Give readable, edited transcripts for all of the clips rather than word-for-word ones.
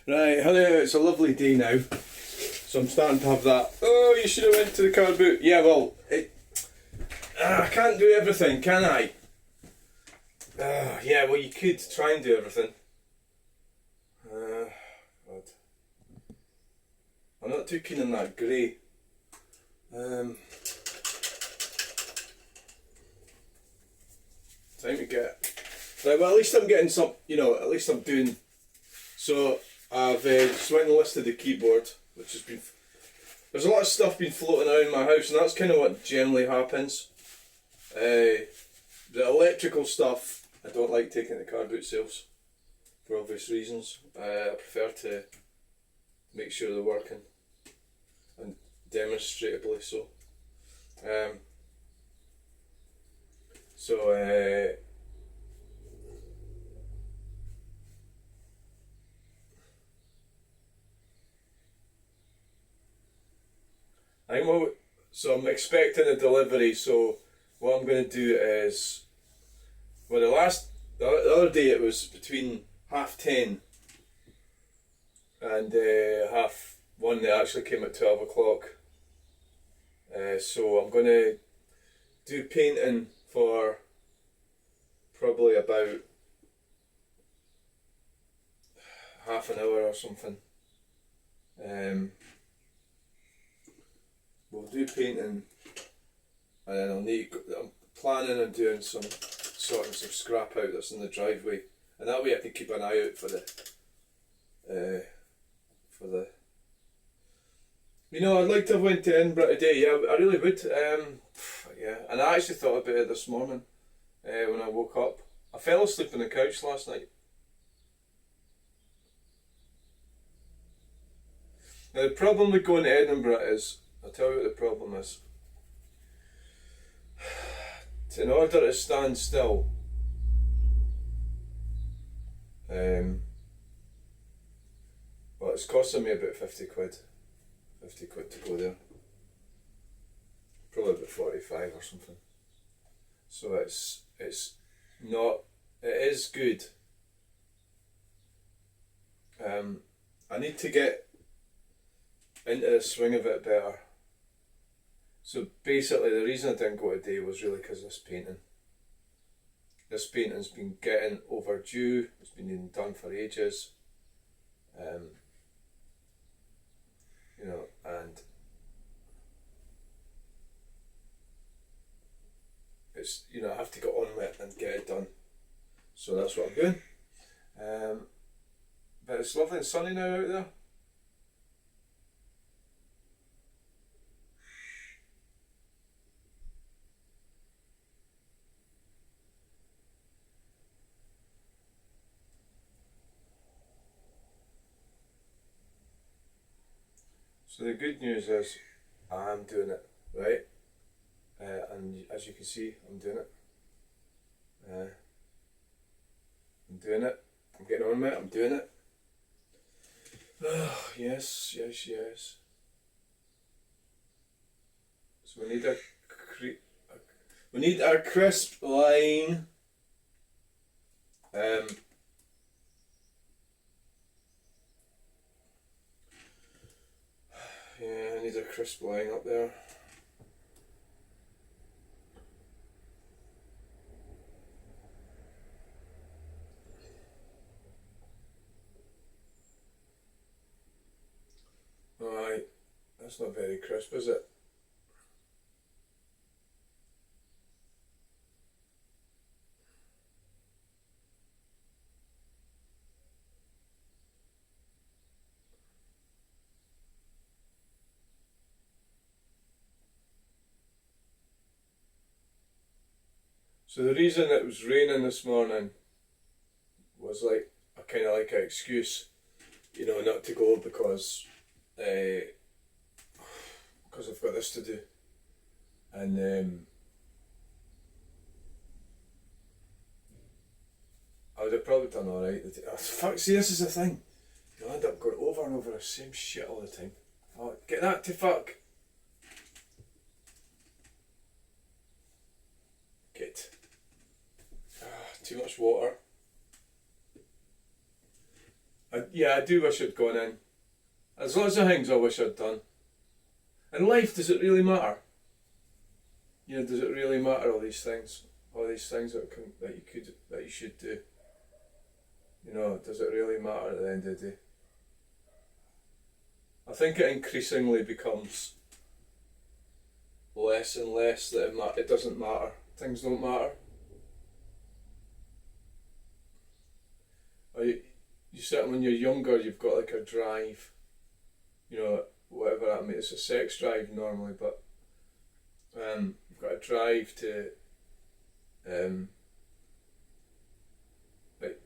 Right, honey, it's a lovely day now. So I'm starting to have that, oh, you should have went to the car boot. Yeah, well, I can't do everything, can I? Yeah, well, you could try and do everything. God. I'm not too keen on that grey. Time to get... Right, well, at least I'm getting some, at least I'm doing... So, I've just went and listed the keyboard, which has been... There's a lot of stuff been floating around my house, and that's kind of what generally happens. The electrical stuff, I don't like taking to car boot sales, for obvious reasons. I prefer to make sure they're working, and demonstrably so. I'm expecting a delivery, so what I'm going to do is, well, the other day it was between 10:30 and 1:30. They actually came at 12 o'clock. So I'm going to do painting for probably about half an hour or something. We'll do painting, and then I'm planning on doing sorting some scrap out that's in the driveway, and that way I can keep an eye out for the I'd like to have went to Edinburgh today. Yeah, I really would. Yeah, and I actually thought about it this morning when I woke up. I fell asleep on the couch last night. Now the problem with going to Edinburgh is, I'll tell you what the problem is. In order to stand still, well, it's costing me about 50 quid. 50 quid to go there. Probably about 45 or something. So it's not, it is good. I need to get into the swing of it better. So basically the reason I didn't go today was really because of this painting. This painting's been getting overdue, it's been done for ages. And it's, I have to get on with it and get it done. So that's what I'm doing. But it's lovely and sunny now out there. So the good news is I'm doing it, right? And as you can see, I'm doing it. I'm doing it. I'm getting on with it. I'm doing it. Oh, yes. So we need our crisp line. Yeah, I need a crisp line up there. Alright, that's not very crisp, is it? So the reason it was raining this morning was like a kind of like an excuse, not to go because I've got this to do, and I would have probably done alright. Fuck, see, this is the thing. You'll end up going over and over the same shit all the time. Oh, get that to fuck. Get. Too much water. Yeah, I do wish I'd gone in. There's lots of things I wish I'd done. In life, does it really matter? You know, does it really matter all these things? All these things that you should do? You know, does it really matter at the end of the day? I think it increasingly becomes less and less that it doesn't matter. Things don't matter. Or you certainly when you're younger, you've got like a drive. You know, whatever that means. It's a sex drive normally, but you've got a drive to like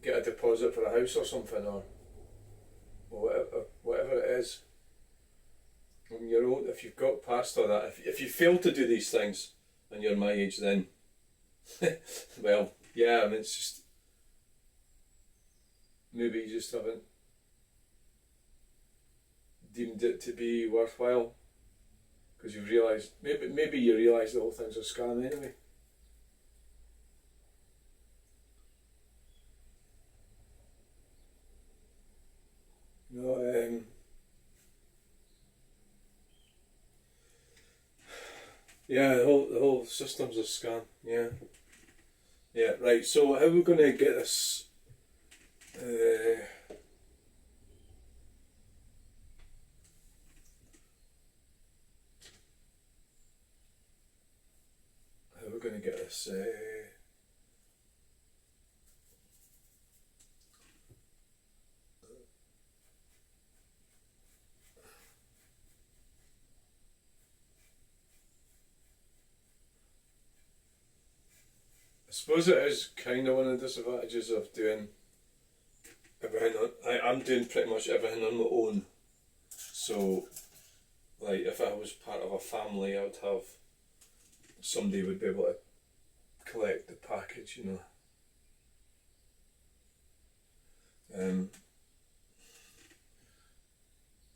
get a deposit for a house or something, or whatever it is. When you're old, if you've got past all that, if you fail to do these things and you're my age, then well, yeah, I mean, it's just maybe you just haven't deemed it to be worthwhile because you've realised maybe you realise the whole thing's a scam anyway. No, yeah, the whole system's a scam. Yeah, yeah, right. So how are we going to get this? How are we going to get this? I suppose it is kind of one of the disadvantages of doing everything on. I'm doing pretty much everything on my own. So, like, if I was part of a family, I would have somebody would be able to collect the package. You know.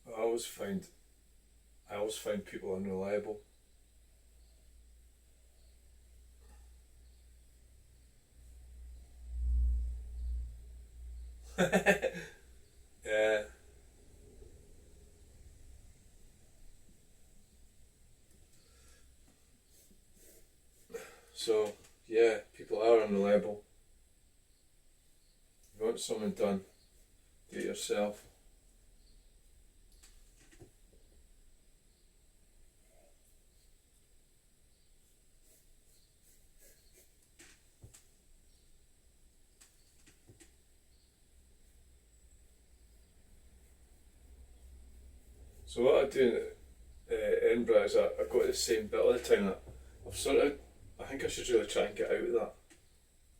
I always find people unreliable. Yeah. So yeah, people are unreliable. You want something done, do it yourself. So what I do in Edinburgh is I go to the same bit all the time. I think I should really try and get out of that.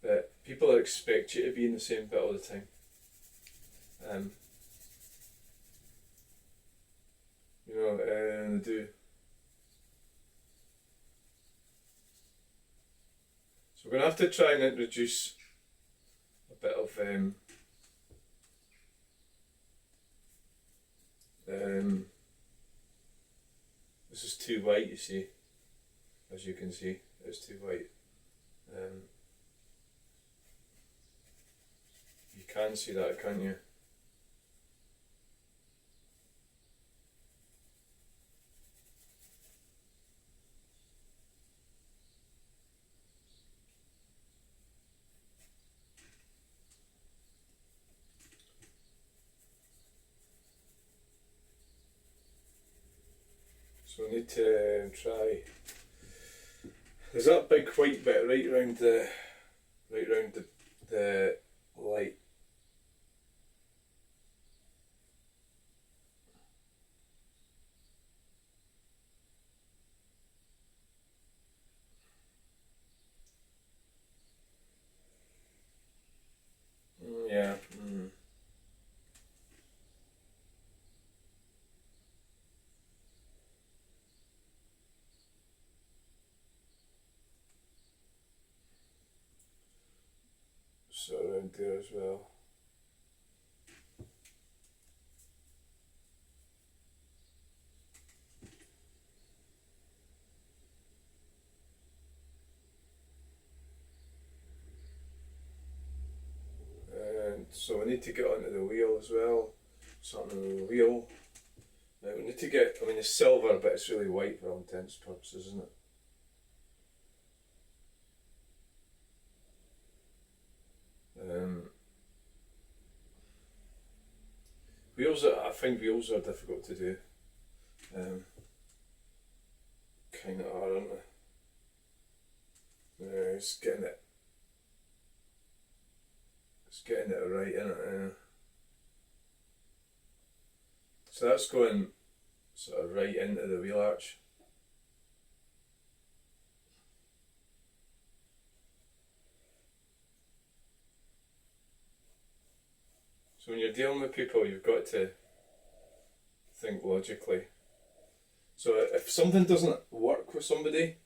But people expect you to be in the same bit all the time. You know, and they do. So we're going to have to try and introduce a bit of this is too white, you see. As you can see, it's too white. You can see that, can't you? So we need to try. There's that big white bit right around the light. Yeah. So around there as well. And so we need to get onto the wheel as well. Something on the wheel. Now we need to get, I mean it's silver but it's really white for all intents and purposes, isn't it? Wheels I find wheels are difficult to do. Kind of are, aren't they? It's getting it right, isn't it? So that's going sort of right into the wheel arch. So when you're dealing with people, you've got to think logically. So if something doesn't work with somebody,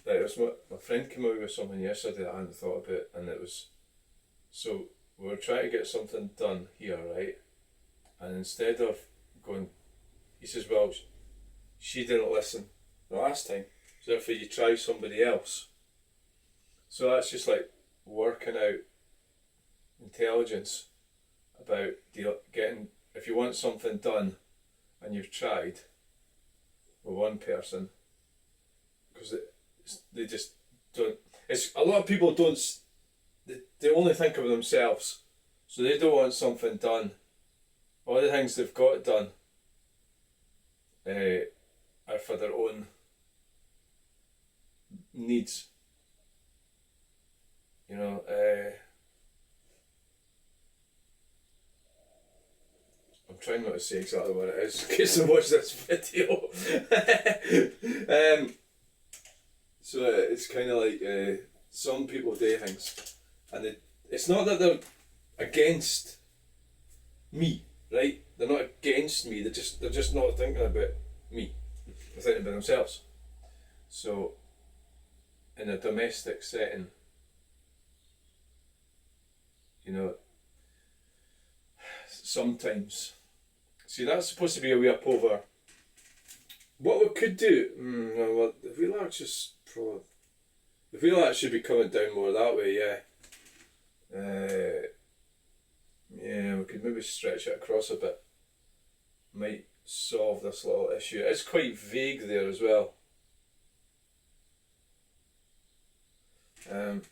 like it was my friend came out with something yesterday that I hadn't thought about, and it was, so we were trying to get something done here, right? And instead of going, he says, well, she didn't listen the last time, so therefore you try somebody else. So that's just like working out intelligence about getting, if you want something done and you've tried with one person, because they just don't, it's a lot of people don't, they only think of themselves, so they don't want something done. All the things they've got done are for their own needs, you know. I'm trying not to say exactly what it is in case I watch this video. So it's kind of like some people do things, and it's not that they're against me, right? They're not against me. They're just not thinking about me. They're thinking about themselves. So in a domestic setting, you know, sometimes, see, that's supposed to be a way up over. What we could do, well, the wheel arch is probably, the wheel arch should be coming down more that way, yeah. Yeah, we could maybe stretch it across a bit. Might solve this little issue. It's quite vague there as well. I'm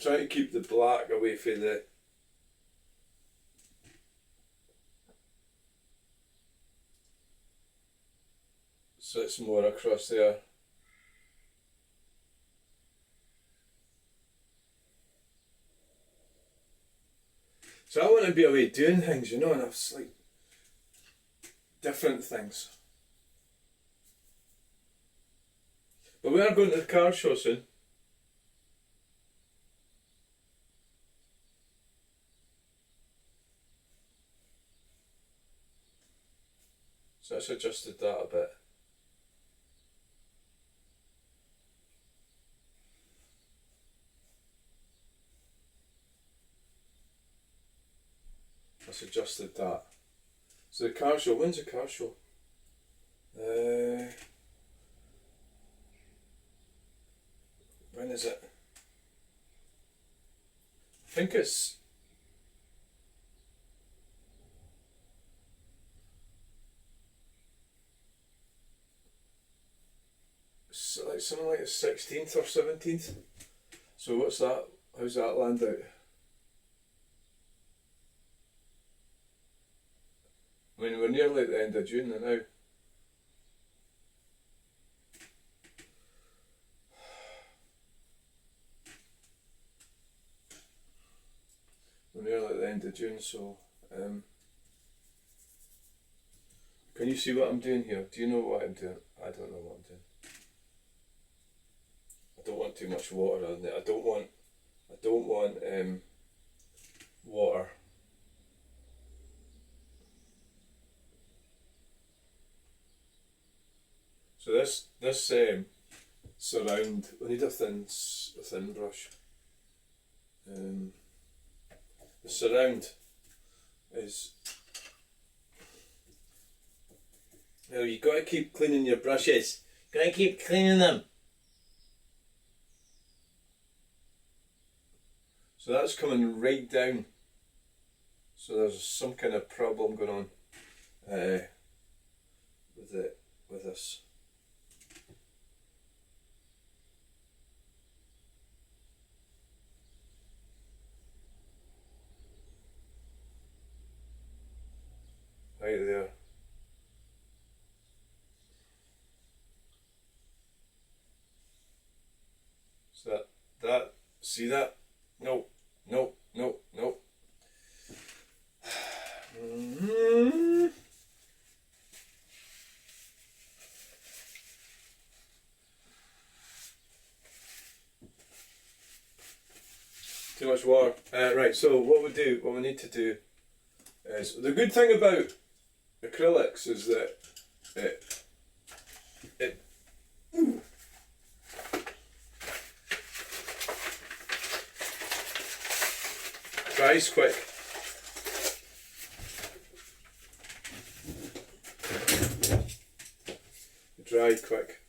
trying to keep the black away from the, so it's more across there. So I want to be away doing things, you know, and I've like different things. But we are going to the car show soon. So that's adjusted that a bit. That's adjusted that. So the car show, when's the car show? When is it? I think it's like something like the 16th or 17th. So what's that? How's that land out? I mean, we're nearly at the end of June now. We're nearly at the end of June, so can you see what I'm doing here? Do you know what I'm doing? I don't know what I'm doing. I don't want too much water on it. I don't want water. So this surround, we need a thin brush. The surround is, you know, you got to keep cleaning your brushes. Got to keep cleaning them. So that's coming right down. So there's some kind of problem going on with this. Right there. So that see that? No, no, no, no. Too much water. Right, so what we need to do is, the good thing about acrylics is that it dries quick. Dry quick.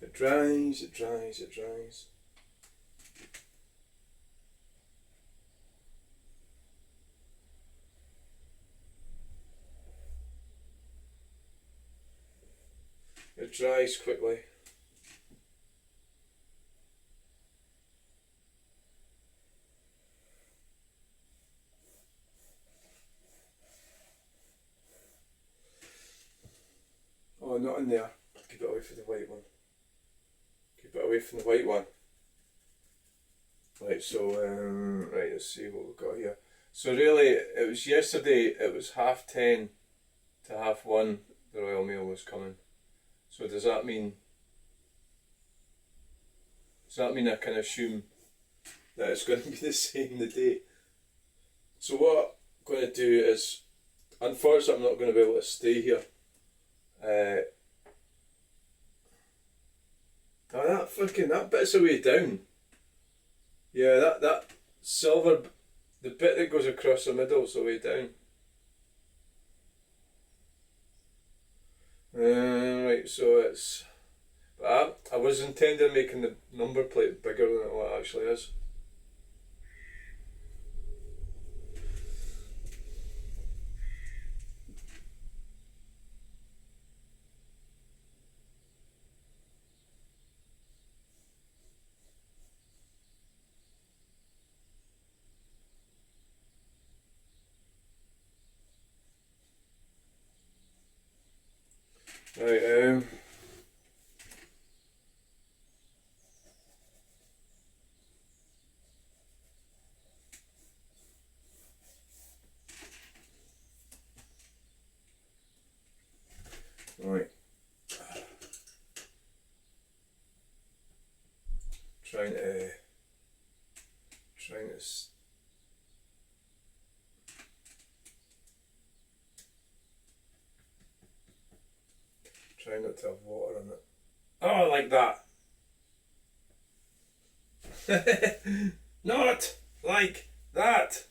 It dries, it dries, it dries. It dries quickly. Oh, not in there. Keep it away from the white one. Keep it away from the white one. Right, so, right, let's see what we've got here. So really, it was yesterday, it was 10:30 to 1:30 the Royal Mail was coming. So does that mean I can assume that it's going to be the same the day? So what I'm going to do is, unfortunately I'm not going to be able to stay here. Oh, that bit's a way down. Yeah, that silver, the bit that goes across the middle is a way down. Right, so it's, but I was intending making the number plate bigger than what it actually is. Right, right. Trying to try not to have water in it. Oh, like that. Not like that.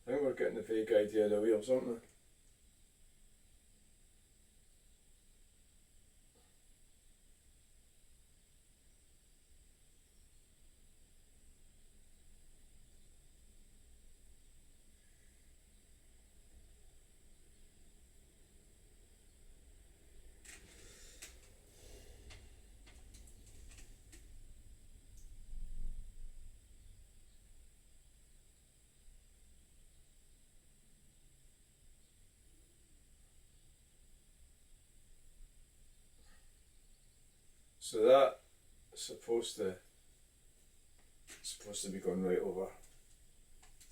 I think we're getting the vague idea of the wheels, aren't we? So that's supposed to be going right over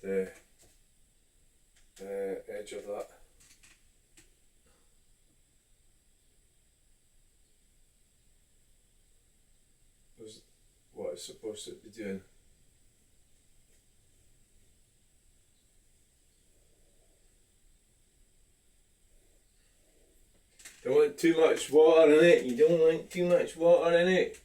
the edge of that. was what it's supposed to be doing. Don't want too much water in it. You don't want too much water in it.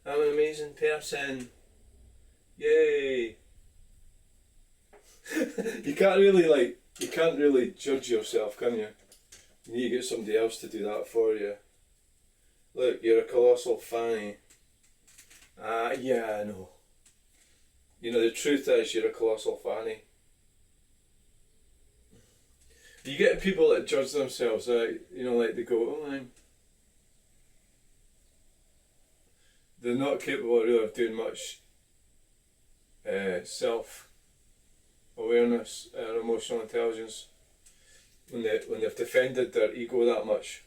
I'm an amazing person. Yay! You can't really judge yourself, can you? You need to get somebody else to do that for you. Look, you're a colossal fanny. Yeah, I know. You know, the truth is you're a colossal fanny. You get people that judge themselves, you know, like they go, oh, they're not capable really of doing much self-awareness or emotional intelligence when they've defended their ego that much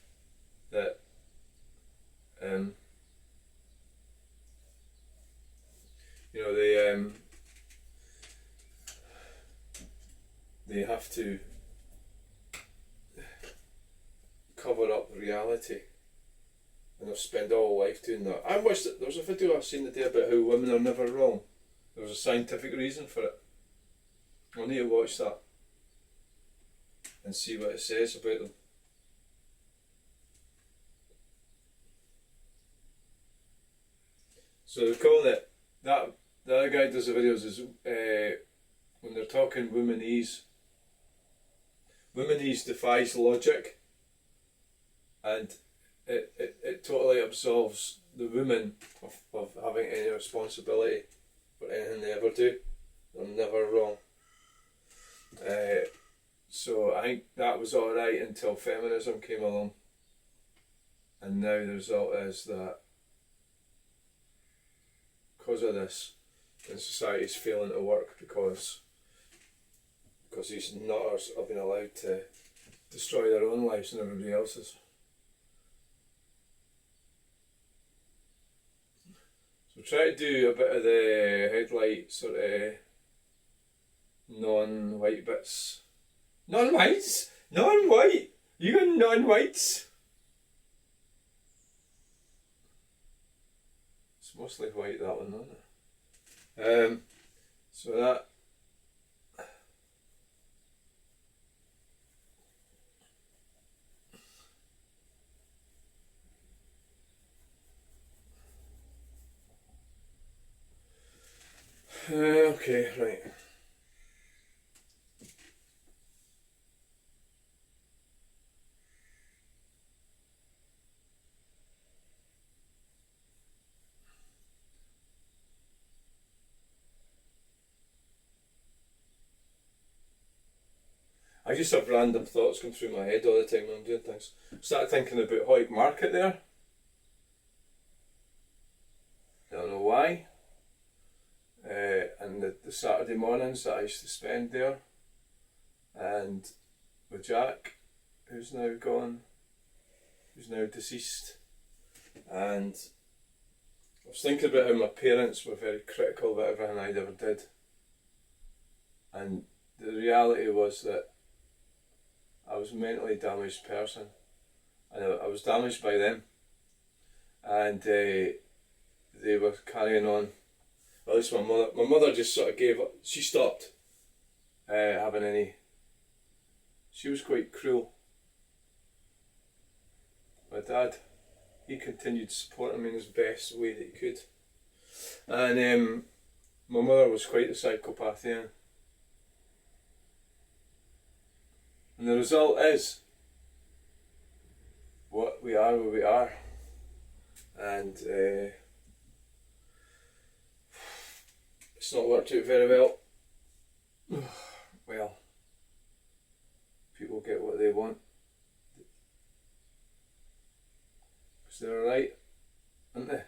that you know they have to cover up reality, and they've spent all life doing that. I watched it. There was a video I've seen today about how women are never wrong. There was a scientific reason for it. I'll need to watch that and see what it says about them. So they're calling it that. The other guy does the videos is when they're talking womanese. Womanese defies logic, and it totally absolves the women of having any responsibility for anything they ever do. They're never wrong. So I think that was alright until feminism came along, and now the result is that because of this, and society's failing to work because these nutters have been allowed to destroy their own lives and everybody else's. So try to do a bit of the headlight sort of non-white bits. Non-whites? Non-white? You got non-whites? It's mostly white, that one, isn't it? So that okay, right. I just have random thoughts come through my head all the time when I'm doing things. Started thinking about Hoyt Market there. I don't know why. And the Saturday mornings that I used to spend there. And with Jack, who's now gone, who's now deceased. And I was thinking about how my parents were very critical of everything I'd ever did. And the reality was that I was a mentally damaged person, and I was damaged by them, and they were carrying on. At least my mother just sort of gave up. She stopped having any. She was quite cruel. My dad, he continued supporting me in his best way that he could, and my mother was quite a psychopath, yeah. And the result is what we are where we are. And it's not worked out very well. Well, people get what they want. Because they're right, aren't they?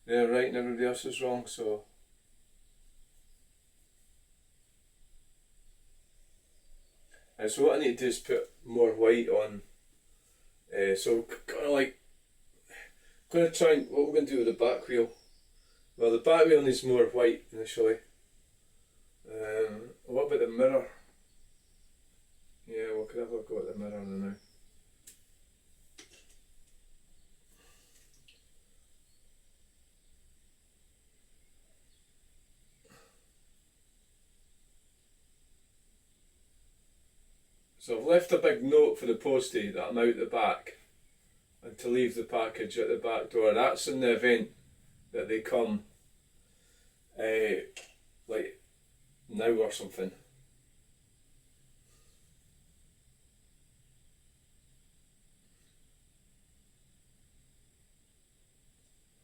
They're right and everybody else is wrong, so so what I need to do is put more white on. So kind of like, going to try and, what we're going to do with the back wheel. Well, the back wheel needs more white initially. What about the mirror? Yeah, we could have a go at the mirror now. So I've left a big note for the postie that I'm out the back and to leave the package at the back door. That's in the event that they come like now or something. I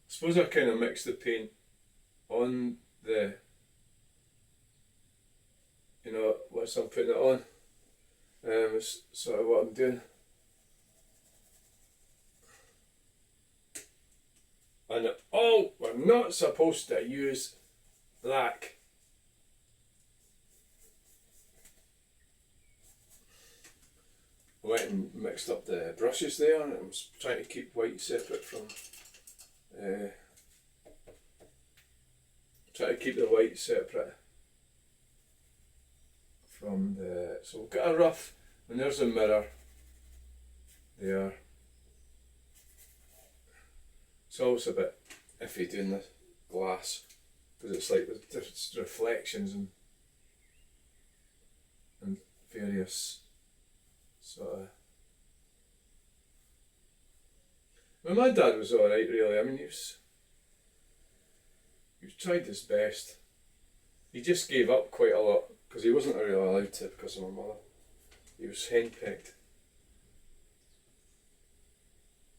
suppose I kind of mixed the paint on the, you know, once I'm putting it on. It's sort of what I'm doing. And we're not supposed to use black. I went and mixed up the brushes there, and I was trying to keep white separate from. Try to keep the white separate from the. So we've got a rough. And there's a mirror there. It's always a bit iffy doing the glass because it's like there's reflections and various sort of. Well, my dad was alright, really. I mean, he tried his best. He just gave up quite a lot because he wasn't really allowed to because of my mother. He was henpecked.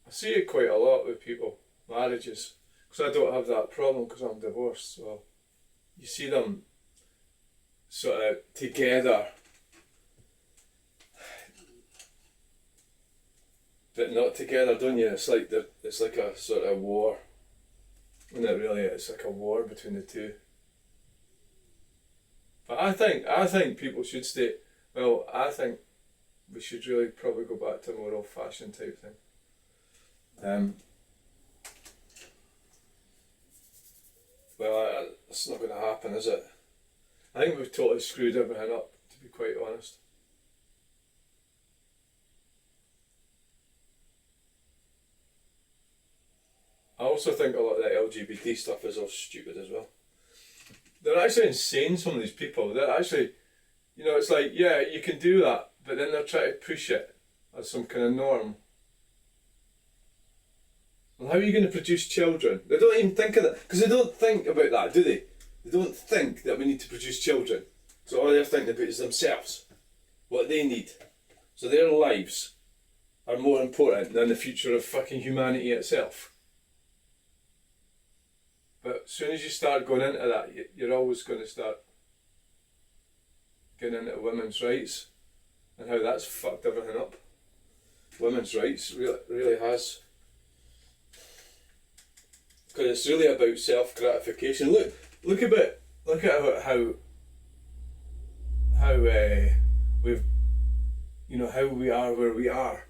I see it quite a lot with people, marriages, because I don't have that problem because I'm divorced. So you see them sort of together, but not together, don't you? It's like a sort of war. Isn't it really? It's like a war between the two. But I think people should stay. Well, I think we should really probably go back to a more old-fashioned type thing. Well, it's not going to happen, is it? I think we've totally screwed everything up, to be quite honest. I also think a lot of that LGBT stuff is all stupid as well. They're actually insane, some of these people. They're actually, you know, it's like, yeah, you can do that, but then they're trying to push it as some kind of norm. Well, how are you going to produce children? They don't even think of that, because they don't think about that, do they? They don't think that we need to produce children. So all they're thinking about is themselves, what they need. So their lives are more important than the future of fucking humanity itself. But as soon as you start going into that, you're always going to start getting into women's rights and how that's fucked everything up. Women's rights really has. Because it's really about self-gratification. Look at how we've, you know, how we are where we are.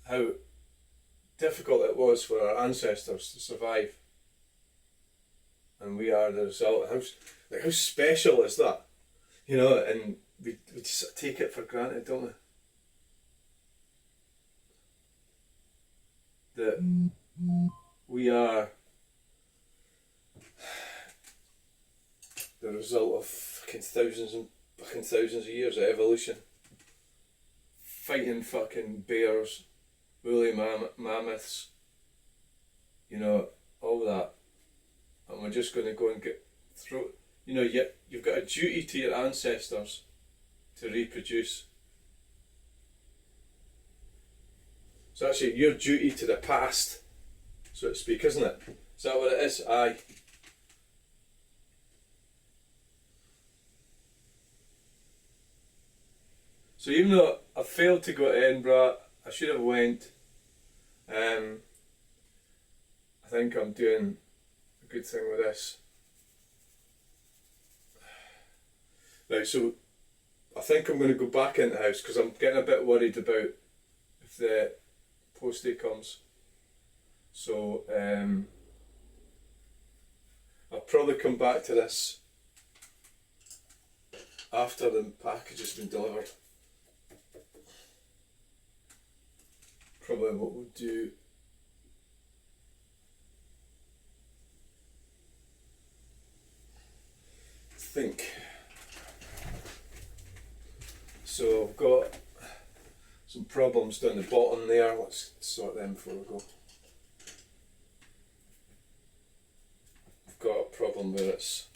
How difficult it was for our ancestors to survive, and we are the result. How special is that? You know, and we just take it for granted, don't we? That we are the result of fucking thousands of years of evolution, fighting fucking bears, woolly mammoths, you know, all that, and we're just going to go and get through. You know, you've got a duty to your ancestors to reproduce. It's actually your duty to the past, so to speak, isn't it? Is that what it is? Aye. So even though I failed to go to Edinburgh, I should have went. I think I'm doing a good thing with this. Right, so I think I'm going to go back in the house because I'm getting a bit worried about if the postie comes. So I'll probably come back to this after the package has been delivered. Probably what we'll do. I think So I've got some problems down the bottom there. Let's sort them before we go. I've got a problem where it's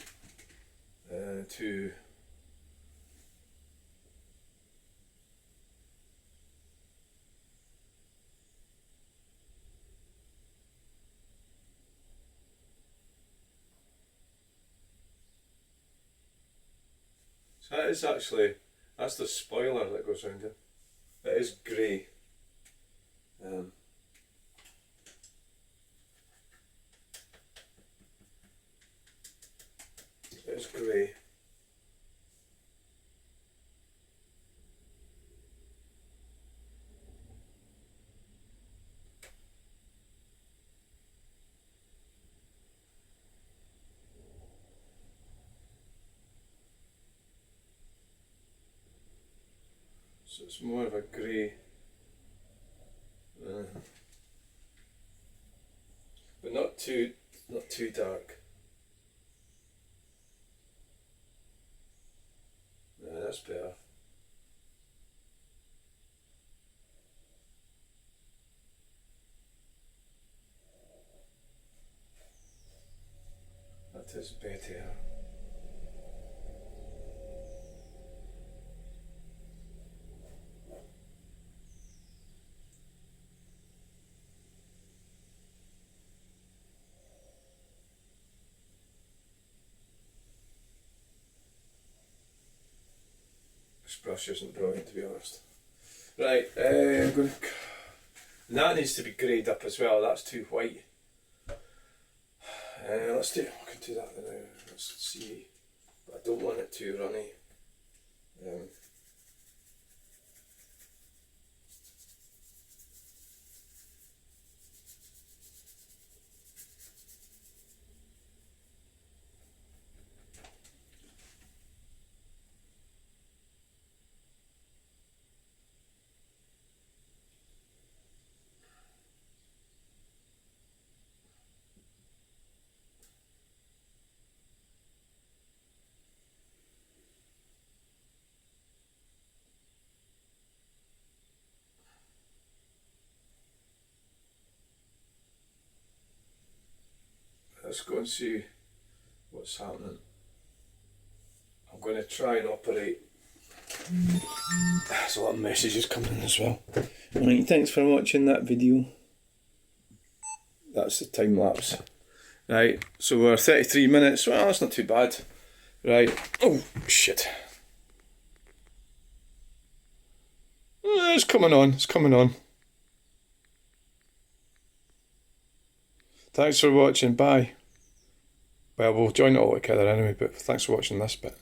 too. So that is actually, that's the spoiler that goes around it. It is grey. It is grey. So it's more of a grey, but not too dark. Yeah, that's better. That is better. This brush isn't brilliant, to be honest. Right, I'm going to. And that needs to be greyed up as well. That's too white. Let's do. I can do that now. Let's see. But I don't want it too runny. Let's go and see what's happening. I'm going to try and operate. There's a lot of messages coming in as well. Alright, thanks for watching that video. That's the time lapse. Right, so we're 33 minutes. Well, that's not too bad. Right. Oh, shit. It's coming on. It's coming on. Thanks for watching. Bye. Well, we'll join it all together anyway, but thanks for watching this bit.